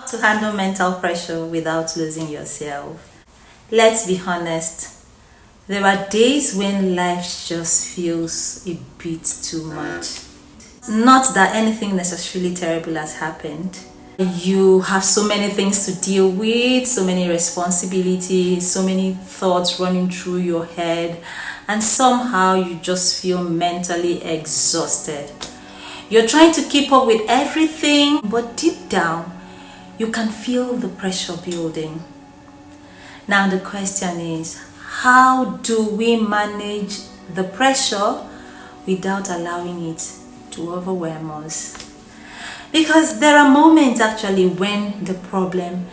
To handle mental pressure without losing yourself. Let's be honest. There are days when life just feels a bit too much. Not that anything necessarily terrible has happened. You have so many things to deal with, so many responsibilities, so many thoughts running through your head, and somehow you just feel mentally exhausted. You're trying to keep up with everything, but deep down, you can feel the pressure building. Now the question is, how do we manage the pressure without allowing it to overwhelm us? Because there are moments actually when the problem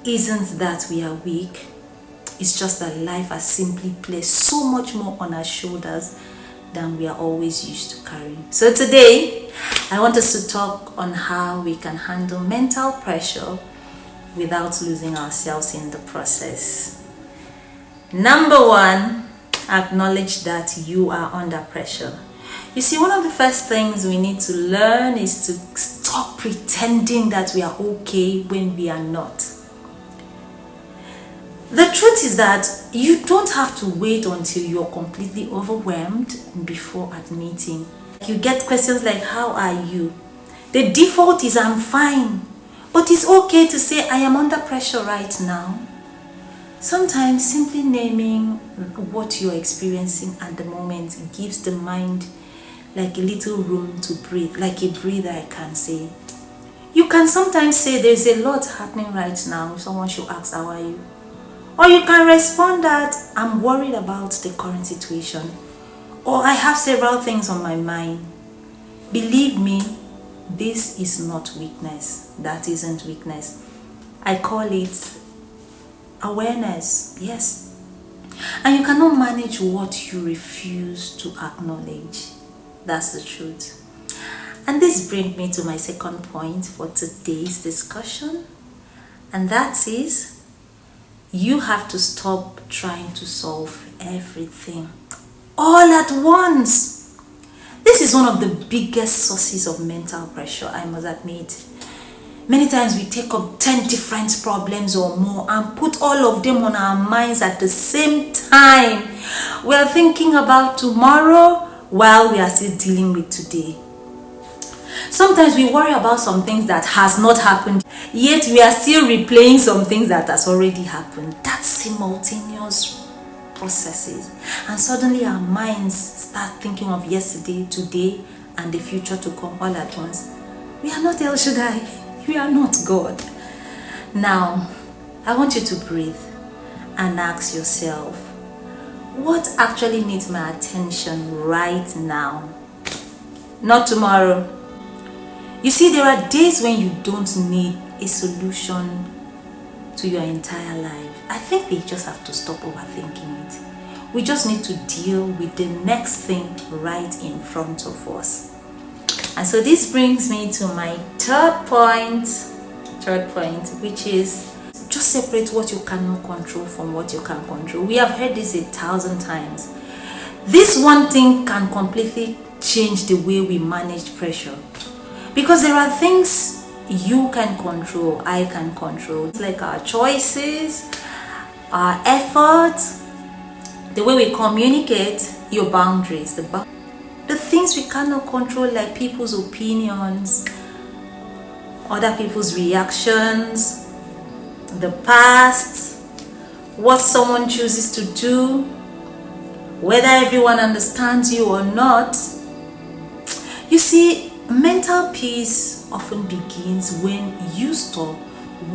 isn't that we are weak. It's just that life has simply placed so much more on our shoulders than we are always used to carrying. So today, I want us to talk on how we can handle mental pressure without losing ourselves in the process. Number one, acknowledge that you are under pressure. You see, one of the first things we need to learn is to stop pretending that we are okay when we are not. The truth is that you don't have to wait until you're completely overwhelmed before admitting. You get questions like, how are you? The default is, I'm fine. But it's okay to say, I am under pressure right now. Sometimes simply naming what you're experiencing at the moment gives the mind like a little room to breathe, like a breather, I can say. You can sometimes say, there's a lot happening right now. Someone should ask, how are you? Or you can respond that, I'm worried about the current situation. Or I have several things on my mind. Believe me, this is not weakness. That isn't weakness. I call it awareness. Yes. And you cannot manage what you refuse to acknowledge. That's the truth. And this brings me to my second point for today's discussion. And that is, you have to stop trying to solve everything all at once. This is one of the biggest sources of mental pressure, I must admit. Many times we take up 10 different problems or more and put all of them on our minds at the same time. We are thinking about tomorrow while we are still dealing with today. Sometimes we worry about some things that has not happened, yet we are still replaying some things that has already happened. That's simultaneous processes. And suddenly our minds start thinking of yesterday, today, and the future to come all at once. We are not El Shaddai. We are not God. Now, I want you to breathe and ask yourself, what actually needs my attention right now? Not tomorrow. You see, there are days when you don't need a solution to your entire life. I think we just have to stop overthinking it. We just need to deal with the next thing right in front of us. And so this brings me to my third point, which is just separate what you cannot control from what you can control. We have heard this 1,000 times. This one thing can completely change the way we manage pressure. Because there are things you can control, I can control. It's like our choices, our efforts, the way we communicate, your boundaries. The things we cannot control, like people's opinions, other people's reactions, the past, what someone chooses to do, whether everyone understands you or not. You see, mental peace often begins when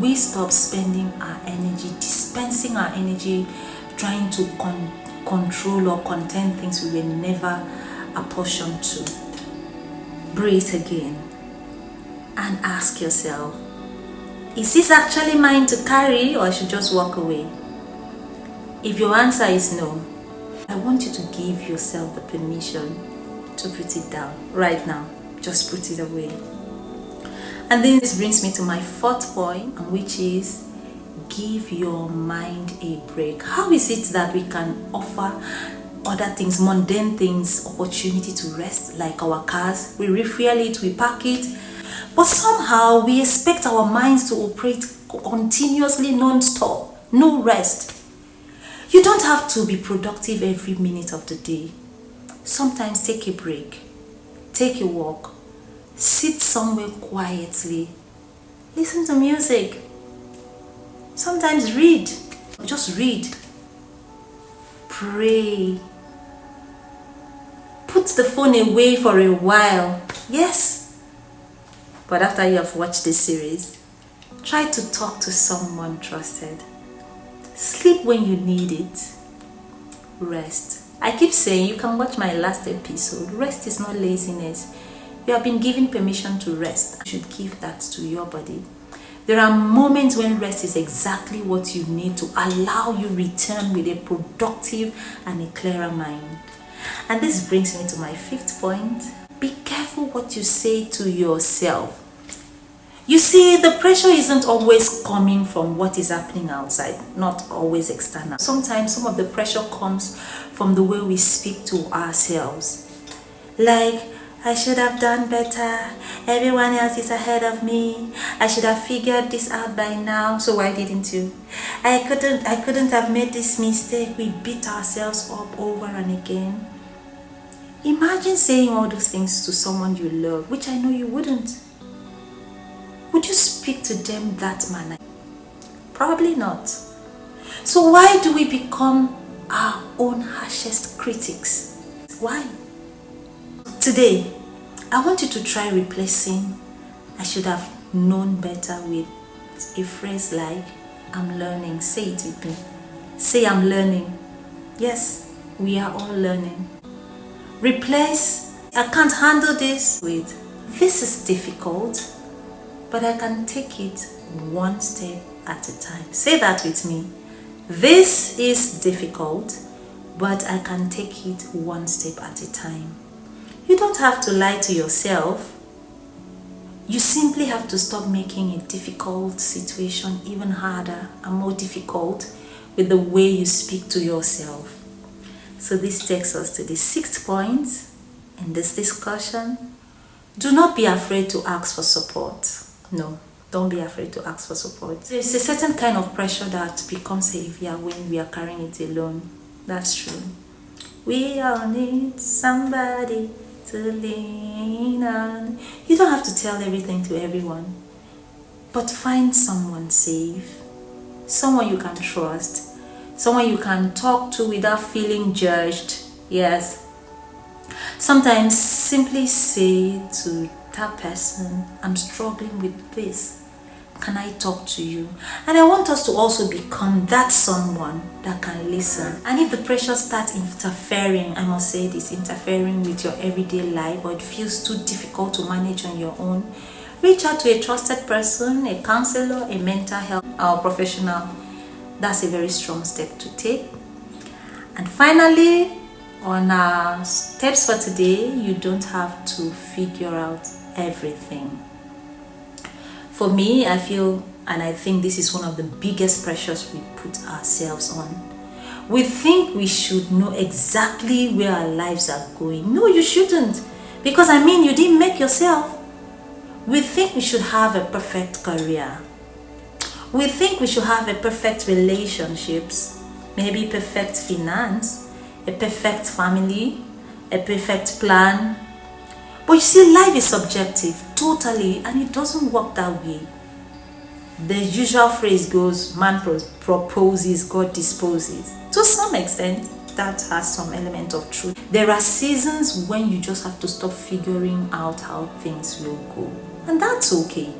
we stop spending our energy, dispensing our energy, trying to control or contain things we were never apportioned to. Breathe again and ask yourself, is this actually mine to carry, or I should just walk away? If your answer is no, I want you to give yourself the permission to put it down right now. Just put it away. And then this brings me to my fourth point, which is give your mind a break. How is it that we can offer other things, mundane things, opportunity to rest, like our cars? We refuel it, we park it, But somehow we expect our minds to operate continuously non-stop, no rest. You don't have to be productive every minute of the day. Sometimes take a break, take a walk, sit somewhere quietly, listen to music. Sometimes read, just read. Pray. Put the phone away for a while. Yes. But after you have watched this series, try to talk to someone trusted. Sleep when you need it. Rest. I keep saying you can watch my last episode. Rest is not laziness. You have been given permission to rest. You should give that to your body. There are moments when rest is exactly what you need to allow you return with a productive and a clearer mind. And this brings me to my 5th point. Be careful what you say to yourself. You see, the pressure isn't always coming from what is happening outside, not always external. Sometimes some of the pressure comes from the way we speak to ourselves. Like, I should have done better. Everyone else is ahead of me. I should have figured this out by now. So why didn't you? I couldn't have made this mistake. We beat ourselves up over and again. Imagine saying all those things to someone you love, which I know you wouldn't. Would you speak to them that manner? Probably not. So why do we become our own harshest critics? Why? Today, I want you to try replacing I should have known better with a phrase like I'm learning. Say it with me. Say I'm learning. Yes, we are all learning. Replace I can't handle this with this is difficult, but I can take it one step at a time. Say that with me. This is difficult, but I can take it one step at a time. You don't have to lie to yourself. You simply have to stop making a difficult situation even harder and more difficult with the way you speak to yourself. So this takes us to the 6th point in this discussion. Do not be afraid to ask for support. No, don't be afraid to ask for support. There's a certain kind of pressure that becomes heavier when we are carrying it alone. That's true. We all need somebody to lean on. You don't have to tell everything to everyone, but find someone safe, someone you can trust, someone you can talk to without feeling judged. Yes. Sometimes simply say to that person, I'm struggling with this. Can I talk to you? And I want us to also become that someone that can listen. And if the pressure starts interfering, I must say this, interfering with your everyday life, or it feels too difficult to manage on your own, reach out to a trusted person, a counselor, a mental health professional. That's a very strong step to take. And finally, on our steps for today, you don't have to figure out everything. For me, I feel and I think this is one of the biggest pressures we put ourselves on. We think we should know exactly where our lives are going. No, you shouldn't. Because you didn't make yourself. We think we should have a perfect career. We think we should have a perfect relationships, maybe perfect finance, a perfect family, a perfect plan. But you see, life is subjective, totally, and it doesn't work that way. The usual phrase goes, man proposes, God disposes. To some extent, that has some element of truth. There are seasons when you just have to stop figuring out how things will go. And that's okay.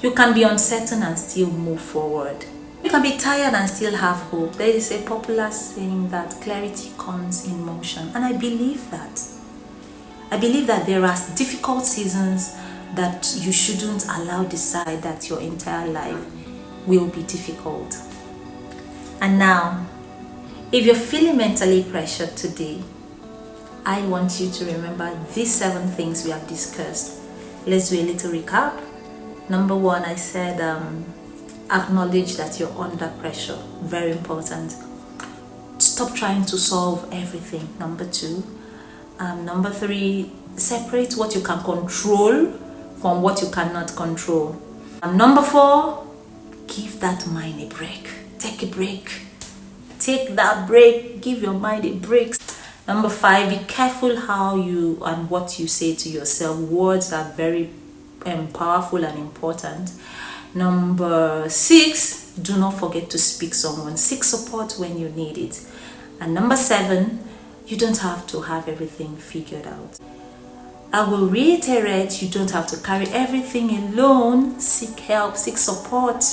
You can be uncertain and still move forward. You can be tired and still have hope. There is a popular saying that clarity comes in motion. And I believe that. I believe that there are difficult seasons that you shouldn't allow decide that your entire life will be difficult. And now, if you're feeling mentally pressured today, I want you to remember these 7 things we have discussed. Let's do a little recap. Number 1, I said acknowledge that you're under pressure. Very important. Stop trying to solve everything. Number 2. Number 3, separate what you can control from what you cannot control. And number 4, give that mind a break. Take a break. Take that break. Give your mind a break. Number 5, be careful how you and what you say to yourself. Words are very powerful and important. Number 6, do not forget to speak someone. Seek support when you need it. And number 7, you don't have to have everything figured out. I will reiterate, you don't have to carry everything alone. Seek help, seek support.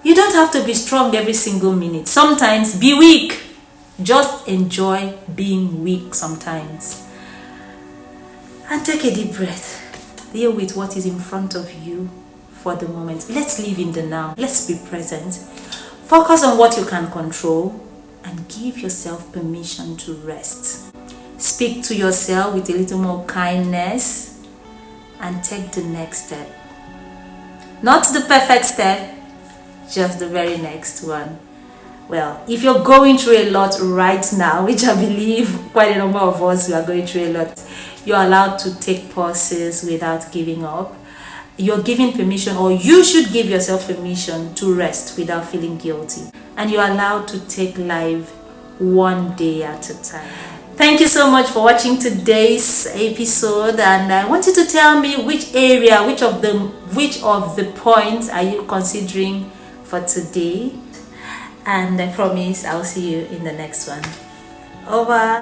You don't have to be strong every single minute. Sometimes be weak. Just enjoy being weak sometimes. And take a deep breath. Deal with what is in front of you for the moment. Let's live in the now. Let's be present. Focus on what you can control and give yourself permission to rest. Speak to yourself with a little more kindness and take the next step. Not the perfect step, just the very next one. Well, if you're going through a lot right now, which I believe quite a number of us who are going through a lot, you're allowed to take pauses without giving up. You're given permission, or you should give yourself permission to rest without feeling guilty. And you're allowed to take life one day at a time. Thank you so much for watching today's episode, and I want you to tell me which area, which of the points are you considering for today. And I promise I'll see you in the next one. Over.